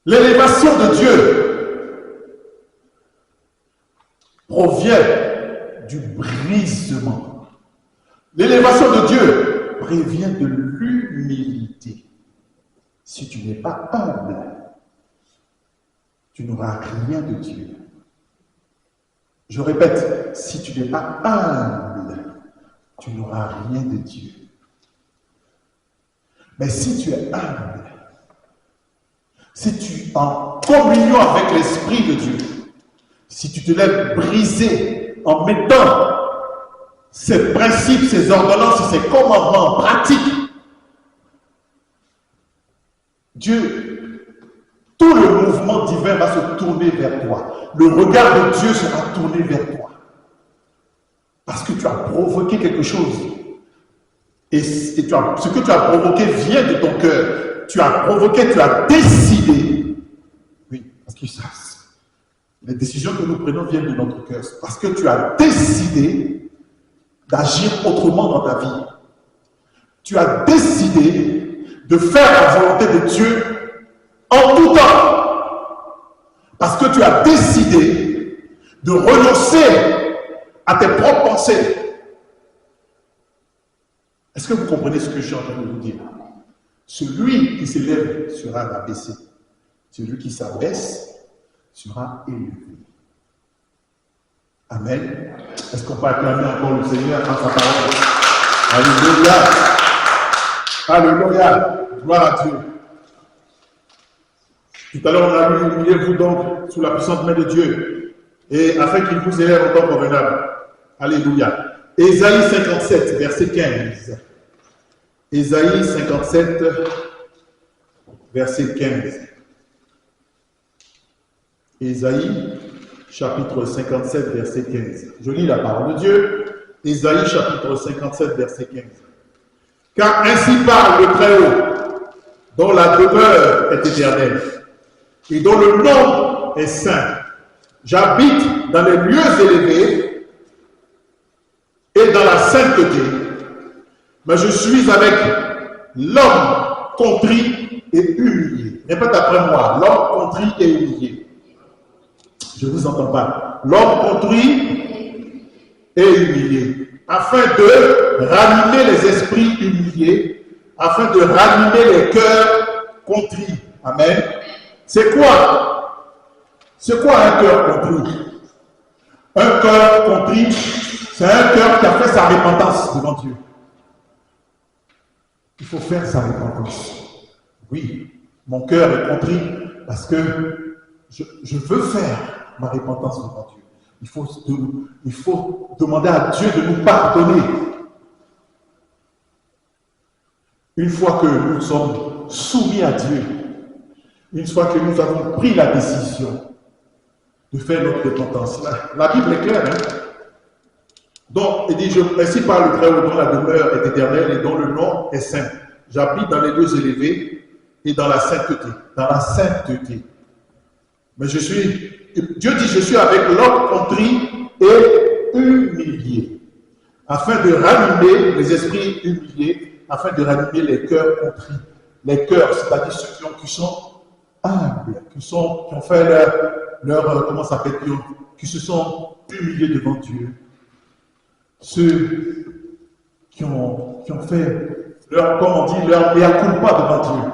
L'élévation de Dieu provient du brisement. L'élévation de Dieu prévient de l'humilité. Si tu n'es pas humble, tu n'auras rien de Dieu. Je répète, si tu n'es pas humble, tu n'auras rien de Dieu. Mais si tu es humble, si tu es en communion avec l'Esprit de Dieu, si tu te lèves brisé en mettant ces principes, ces ordonnances et ces commandements en pratique, Dieu, tout le mouvement divin va se tourner vers toi. Le regard de Dieu sera tourné vers toi. Parce que tu as provoqué quelque chose. Et ce que tu as provoqué vient de ton cœur. Tu as provoqué, tu as décidé. Oui, parce que les décisions que nous prenons viennent de notre cœur. Parce que tu as décidé d'agir autrement dans ta vie. Tu as décidé de faire la volonté de Dieu en tout temps. Parce que tu as décidé de renoncer à tes propres pensées. Est-ce que vous comprenez ce que je suis en train de vous dire? Celui qui s'élève sera abaissé. Celui qui s'abaisse sera élevé. Amen. Est-ce qu'on peut acclamer encore le Seigneur en sa parole? Alléluia. Alléluia. Gloire à Dieu. Tout à l'heure, on a lu, humiliez-vous donc sous la puissante main de Dieu, et afin qu'il vous élève au temps convenable. Alléluia. Ésaïe 57, verset 15. Ésaïe 57, verset 15. Ésaïe, chapitre 57, verset 15. Je lis la parole de Dieu. Ésaïe, chapitre 57, verset 15. Car ainsi parle le Très-Haut, dont la demeure est éternelle, et dont le nom est saint. J'habite dans les lieux élevés et dans la sainteté, mais je suis avec l'homme contrit et humilié. Répète après moi, l'homme contrit et humilié. Je ne vous entends pas. L'homme contrit et humilié, afin de ranimer les esprits humiliés, afin de ranimer les cœurs contrits. Amen. C'est quoi? C'est quoi un cœur contrit? Un cœur contrit, c'est un cœur qui a fait sa repentance devant Dieu. Il faut faire sa repentance. Oui, mon cœur est contrit parce que je veux faire ma repentance devant Dieu. Il faut demander à Dieu de nous pardonner. Une fois que nous sommes soumis à Dieu, une fois que nous avons pris la décision de faire notre repentance, la Bible est claire. Hein? Donc, il dit, ainsi parle le Très-Haut, dont la demeure est éternelle et dont le nom est saint. J'habite dans les lieux élevés et dans la sainteté. Dans la sainteté. Mais Dieu dit, je suis avec l'homme contrit et humilié, afin de ranimer les esprits humiliés, afin de ranimer les cœurs contris. Les cœurs, c'est-à-dire ceux qui sont humbles, qui ont fait comment ça s'appelle, qui se sont humiliés devant Dieu. Ceux qui ont fait leur mea culpa devant Dieu.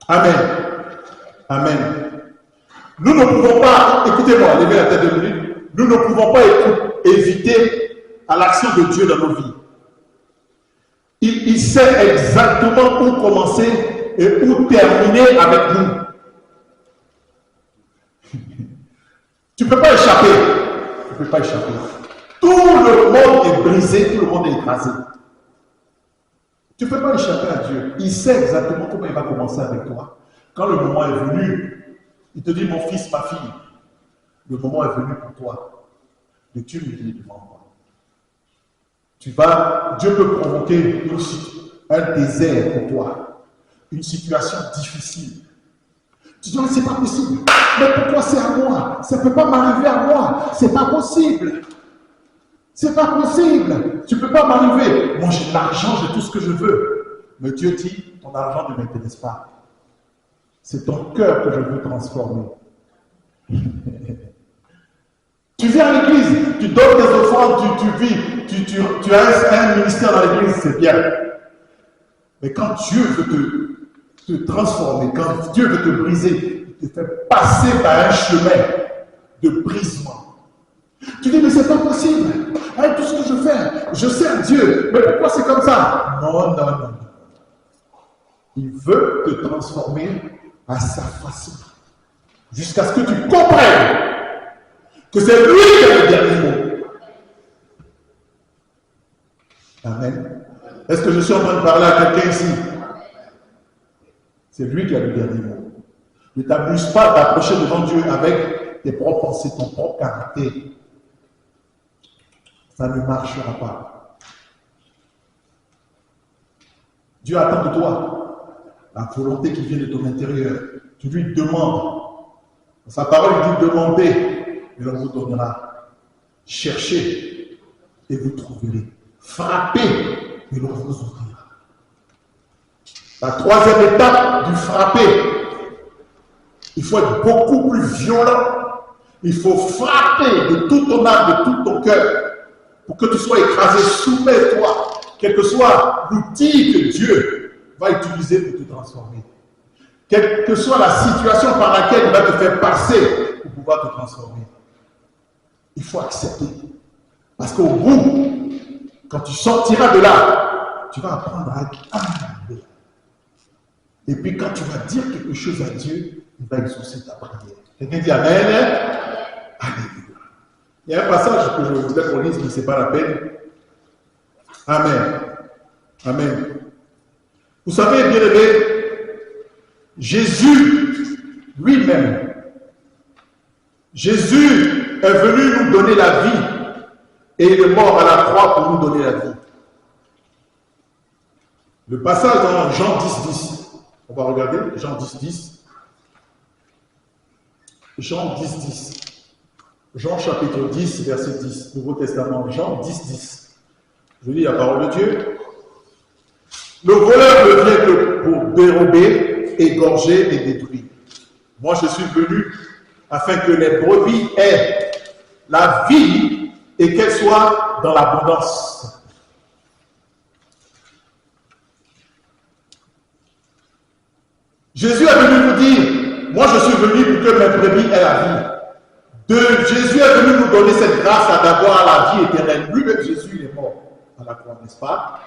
Amen. Amen. Nous ne pouvons pas, écoutez-moi, levez la tête de minute, nous ne pouvons pas éviter à l'action de Dieu dans nos vies. Il sait exactement où commencer et où terminer avec nous. Tu ne peux pas échapper. Tu ne peux pas échapper. Tout le monde est brisé, tout le monde est écrasé. Tu ne peux pas échapper à Dieu. Il sait exactement comment il va commencer avec toi. Quand le moment est venu, il te dit, mon fils, ma fille, le moment est venu pour toi de t'humilier devant moi. Dieu peut provoquer un désert pour toi, une situation difficile. Tu dis, c'est pas possible. Mais pourquoi c'est à moi? Ça ne peut pas m'arriver à moi. C'est pas possible. C'est pas possible. Tu ne peux pas m'arriver. Moi, j'ai de l'argent, j'ai tout ce que je veux. Mais Dieu dit, ton argent ne m'intéresse pas. C'est ton cœur que je veux transformer. Tu viens à l'église, tu donnes tes offrandes, tu vis, tu as un ministère dans l'église, c'est bien. Mais quand Dieu veut te transformer, quand Dieu veut te briser, il te fait passer par un chemin de brisement. Tu dis, mais c'est pas possible. Avec tout ce que je fais, je sers Dieu. Mais pourquoi c'est comme ça? Non, non, non. Il veut te transformer à sa façon. Jusqu'à ce que tu comprennes que c'est lui qui a le dernier mot. Amen. Est-ce que je suis en train de parler à quelqu'un ici? C'est lui qui a le dernier mot. Ne t'amuse pas d'approcher devant Dieu avec tes propres pensées, ton propre caractère. Ça ne marchera pas. Dieu attend de toi la volonté qui vient de ton intérieur. Tu lui demandes. Sa parole dit demandez et l'on vous donnera. Cherchez et vous trouverez. Frappez et l'on vous ouvrira. La troisième étape du frapper, il faut être beaucoup plus violent. Il faut frapper de toute ton âme, de tout ton cœur, pour que tu sois écrasé. Soumets-toi, quel que soit l'outil que Dieu va utiliser pour te transformer. Quelle que soit la situation par laquelle il va te faire passer pour pouvoir te transformer. Il faut accepter. Parce qu'au bout, quand tu sortiras de là, tu vas apprendre à être humble. Et puis quand tu vas dire quelque chose à Dieu, il va exaucer ta prière. Quelqu'un dit Amen. Alléluia. Il y a un passage que je voulais qu'on lise, mais ce n'est pas la peine. Amen. Amen. Vous savez, bien aimé, Jésus lui-même, Jésus est venu nous donner la vie et il est mort à la croix pour nous donner la vie. Le passage dans Jean 10, on va regarder Jean 10. Jean 10. Jean chapitre 10, verset 10, Nouveau Testament, Jean 10. Je lis la parole de Dieu. Le voleur ne vient que pour dérober, égorger et détruire. Moi, je suis venu afin que les brebis aient la vie et qu'elles soient dans l'abondance. Jésus est venu nous dire, moi je suis venu pour que mes brebis aient la vie. Jésus est venu nous donner cette grâce d'avoir la vie éternelle. Lui-même, Jésus, il est mort à la croix, n'est-ce pas?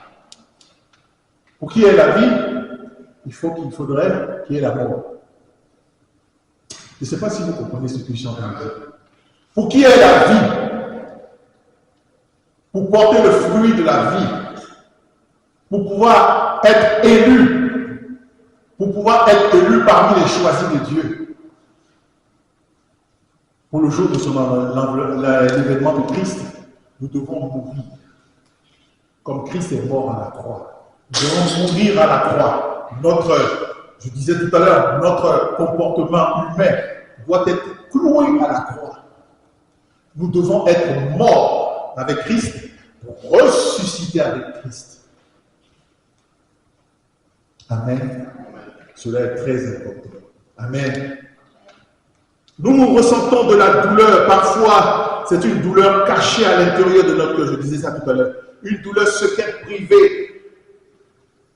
Pour qu'il y ait la vie, il faudrait qu'il y ait la mort. Je ne sais pas si vous comprenez ce que je suis en train de dire. Pour qu'il y ait la vie, pour porter le fruit de la vie, pour pouvoir être élu, parmi les choisis de Dieu, pour le jour de l'événement de Christ, nous devons mourir. Comme Christ est mort à la croix. Nous devons mourir à la croix. Je disais tout à l'heure, notre comportement humain doit être cloué à la croix. Nous devons être morts avec Christ pour ressusciter avec Christ. Amen. Cela est très important. Amen. Nous ressentons de la douleur. Parfois, c'est une douleur cachée à l'intérieur de notre cœur. Je disais ça tout à l'heure. Une douleur secrète, privée.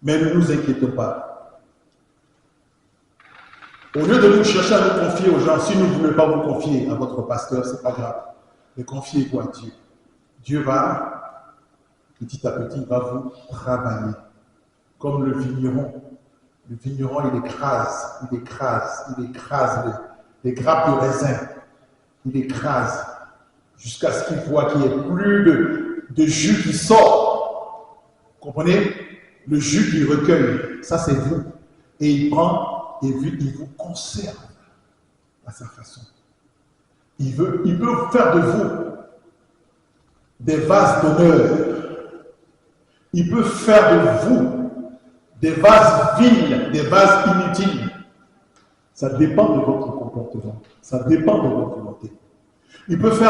Mais ne nous inquiétons pas. Au lieu de nous chercher à nous confier aux gens, si nous ne voulez pas vous confier à votre pasteur, ce n'est pas grave. Mais confiez-vous à Dieu. Dieu va, petit à petit, va vous travailler. Comme le vigneron. Le vigneron, il écrase les grappes de raisin. Il écrase jusqu'à ce qu'il voit qu'il n'y ait plus de jus qui sort. Vous comprenez? Le jus qu'il recueille, ça c'est vous. Et il prend et il vous conserve à sa façon. Il peut faire de vous des vases d'honneur. Il peut faire de vous des vases viles, des vases inutiles. Ça dépend de votre comportement. Ça dépend de votre volonté. Il peut faire